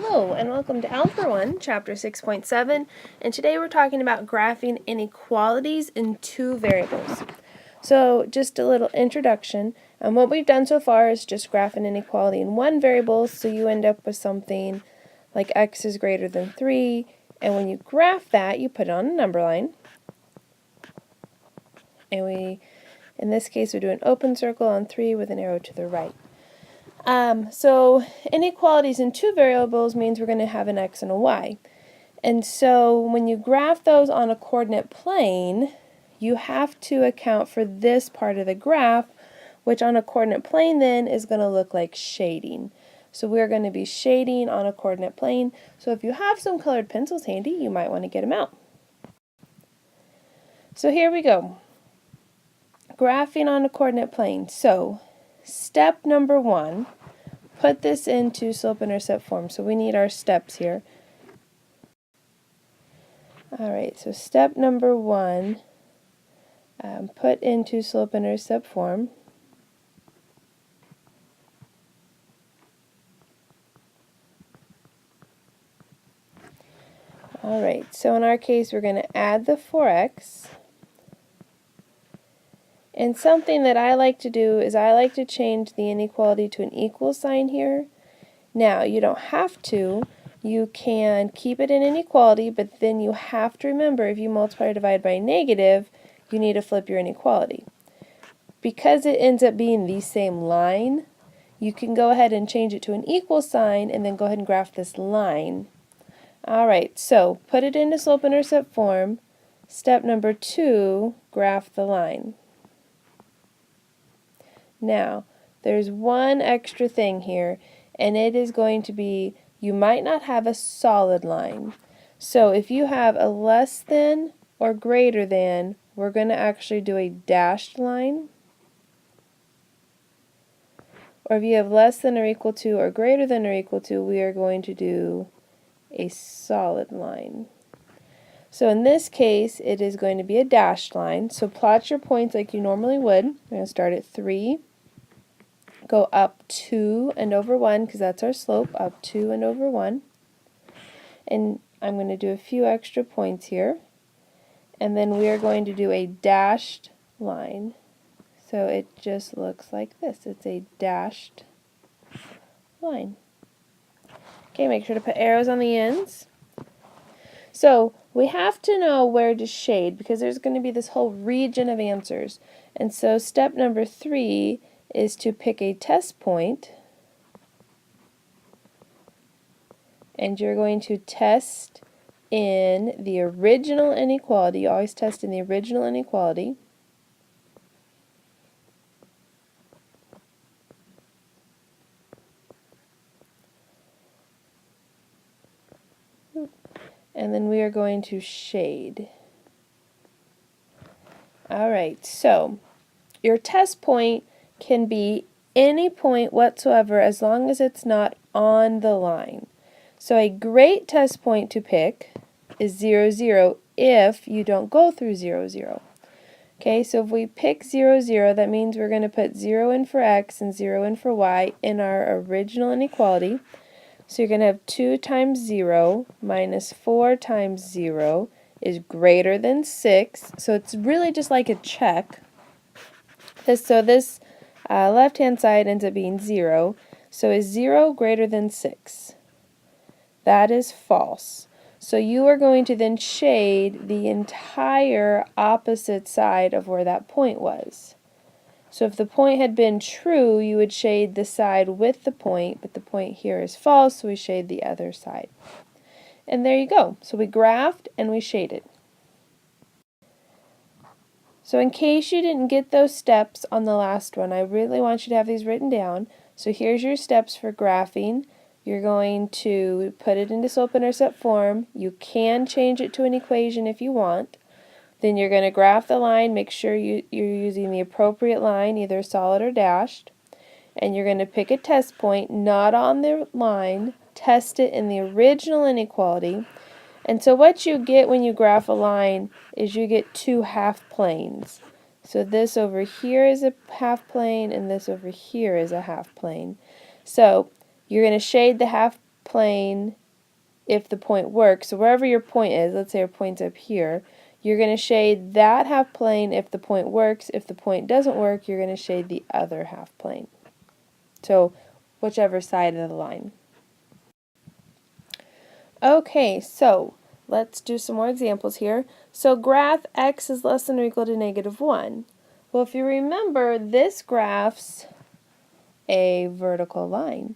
Hello and welcome to Algebra 1, Chapter 6.7, and today we're talking about graphing inequalities in two variables. So just a little introduction. What we've done so far is just graph an inequality in one variable, so you end up with something like x is greater than 3, and when you graph that, you put it on a number line. And in this case, we do an open circle on 3 with an arrow to the right. So inequalities in two variables means we're going to have an x and a y. And so when you graph those on a coordinate plane, you have to account for this part of the graph, which on a coordinate plane then is going to look like shading. So we're going to be shading on a coordinate plane. So if you have some colored pencils handy, you might want to get them out. So here we go. Graphing on a coordinate plane. So step number 1, put this into slope-intercept form. So we need our steps here. Alright, so step number 1, put into slope-intercept form. Alright, so in our case we're going to add the 4x. And something that I like to do is I like to change the inequality to an equal sign here. Now, you don't have to. You can keep it in inequality, but then you have to remember if you multiply or divide by a negative, you need to flip your inequality. Because it ends up being the same line, you can go ahead and change it to an equal sign and then go ahead and graph this line. Alright, so put it into slope-intercept form. Step number 2, graph the line. Now, there's one extra thing here, and it is going to be, you might not have a solid line. So if you have a less than or greater than, we're going to actually do a dashed line. Or if you have less than or equal to or greater than or equal to, we are going to do a solid line. So in this case, it is going to be a dashed line. So plot your points like you normally would. We're going to start at 3. Go up 2 and over 1, because that's our slope, up 2 and over 1. And I'm going to do a few extra points here. And then we are going to do a dashed line. So it just looks like this. It's a dashed line. Okay, make sure to put arrows on the ends. So we have to know where to shade, because there's going to be this whole region of answers. And so step number 3 is to pick a test point, and you're going to test in the original inequality. You always test in the original inequality. And then we are going to shade. Alright, so your test point can be any point whatsoever as long as it's not on the line. So a great test point to pick is 0, 0 if you don't go through 0, 0. Okay, so if we pick 0, 0, that means we're going to put 0 in for x and 0 in for y in our original inequality. So you're going to have 2 times 0 minus 4 times 0 is greater than 6. So it's really just like a check. So this left-hand side ends up being 0. So is 0 greater than 6? That is false. So you are going to then shade the entire opposite side of where that point was. So if the point had been true, you would shade the side with the point, but the point here is false, so we shade the other side. And there you go. So we graphed and we shaded. So in case you didn't get those steps on the last one, I really want you to have these written down. So here's your steps for graphing. You're going to put it into slope-intercept form. You can change it to an equation if you want. Then you're going to graph the line. Make sure you're using the appropriate line, either solid or dashed. And you're going to pick a test point, not on the line. Test it in the original inequality. And so what you get when you graph a line is you get two half planes. So this over here is a half plane and this over here is a half plane. So you're going to shade the half plane if the point works. So wherever your point is, let's say your point's up here, you're going to shade that half plane if the point works. If the point doesn't work, you're going to shade the other half plane. So whichever side of the line. Okay, so let's do some more examples here. So graph x is less than or equal to -1. Well, if you remember, this graph's a vertical line,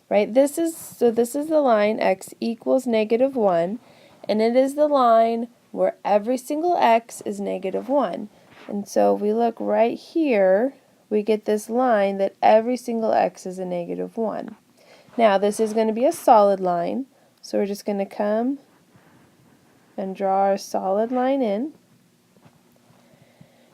right? This is the line x equals -1, and it is the line where every single x is -1. And so if we look right here, we get this line that every single x is a -1. Now, this is going to be a solid line, so we're just going to come and draw our solid line in.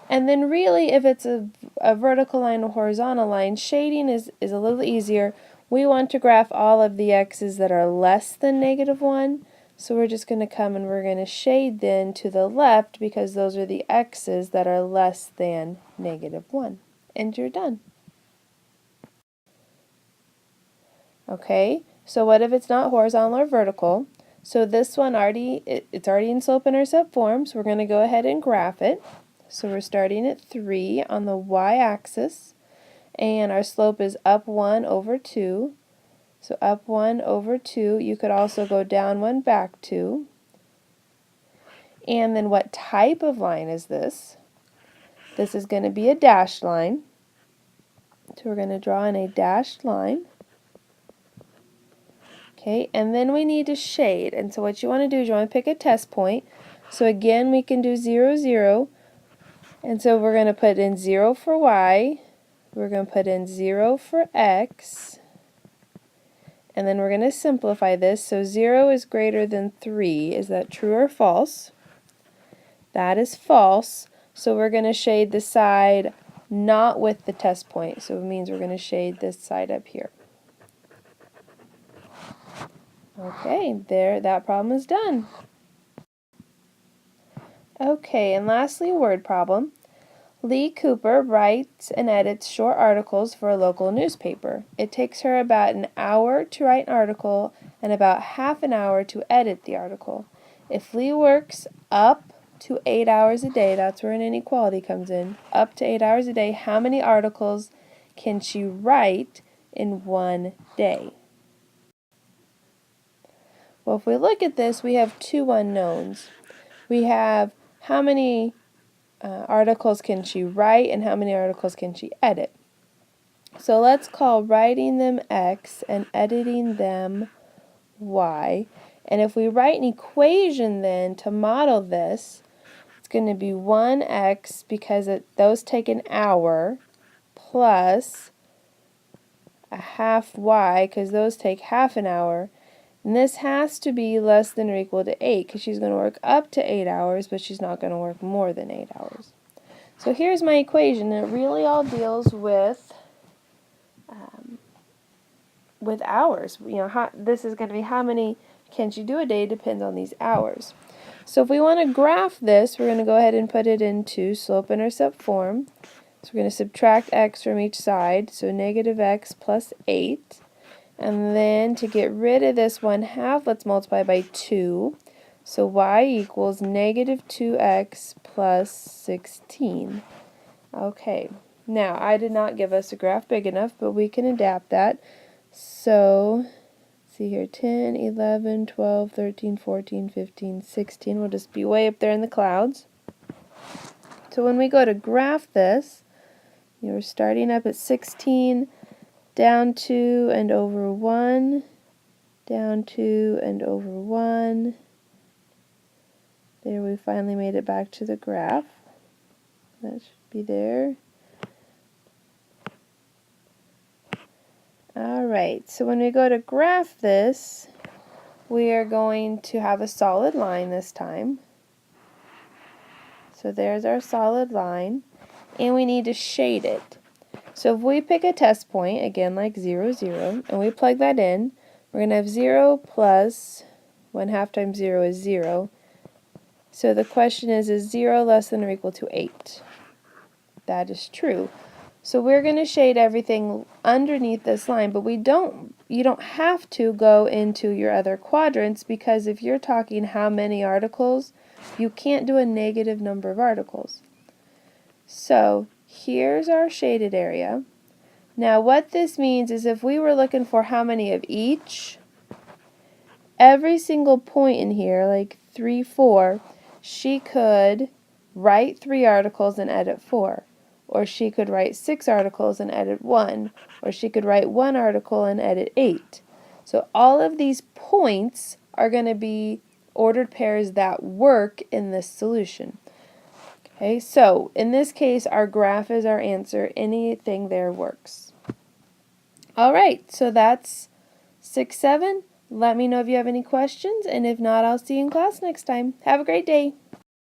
And then really, if it's a vertical line or horizontal line, shading is a little easier. We want to graph all of the x's that are less than -1, so we're just going to come and we're going to shade then to the left because those are the x's that are less than -1. And you're done. Okay, so what if it's not horizontal or vertical? So this one it's already in slope intercept form, so we're going to go ahead and graph it. So we're starting at 3 on the y-axis, and our slope is up 1 over 2. So up 1 over 2, you could also go down 1, back 2. And then what type of line is this? This is going to be a dashed line. So we're going to draw in a dashed line. Okay, and then we need to shade. And so what you want to do is you want to pick a test point. So again, we can do 0, 0. And so we're going to put in 0 for y. We're going to put in 0 for x. And then we're going to simplify this. So 0 is greater than 3. Is that true or false? That is false. So we're going to shade the side not with the test point. So it means we're going to shade this side up here. Okay, there, that problem is done. Okay, and lastly, word problem. Lee Cooper writes and edits short articles for a local newspaper. It takes her about an hour to write an article and about half an hour to edit the article. If Lee works up to 8 hours a day, that's where an inequality comes in, up to 8 hours a day, how many articles can she write in one day? Well, if we look at this, we have two unknowns. We have how many articles can she write and how many articles can she edit. So let's call writing them x and editing them y. And if we write an equation then to model this, it's going to be 1x because those take an hour plus a half y because those take half an hour. And this has to be less than or equal to 8 because she's going to work up to 8 hours, but she's not going to work more than 8 hours. So here's my equation. It really all deals with hours. You know, this is going to be how many can she do a day depends on these hours. So if we want to graph this, we're going to go ahead and put it into slope-intercept form. So we're going to subtract x from each side, so -x plus 8. And then to get rid of this 1/2, let's multiply by 2. So y equals -2x plus 16. Okay, now I did not give us a graph big enough, but we can adapt that. So, let's see here, 10, 11, 12, 13, 14, 15, 16. We'll just be way up there in the clouds. So when we go to graph this, you're starting up at 16, down 2 and over 1, down 2 and over 1. There, we finally made it back to the graph. That should be there. Alright, so when we go to graph this, we are going to have a solid line this time. So there's our solid line, and we need to shade it. So if we pick a test point, again like 0, 0, and we plug that in, we're going to have 0 plus 1/2 times 0 is 0. So the question is 0 less than or equal to 8? That is true. So we're going to shade everything underneath this line, but you don't have to go into your other quadrants, because if you're talking how many articles, you can't do a negative number of articles. So here's our shaded area. Now what this means is if we were looking for how many of each, every single point in here, like 3, 4, she could write 3 articles and edit 4. Or she could write 6 articles and edit 1. Or she could write 1 article and edit 8. So all of these points are going to be ordered pairs that work in this solution. Okay, so in this case, our graph is our answer. Anything there works. All right, so that's 6, 7. Let me know if you have any questions, and if not, I'll see you in class next time. Have a great day.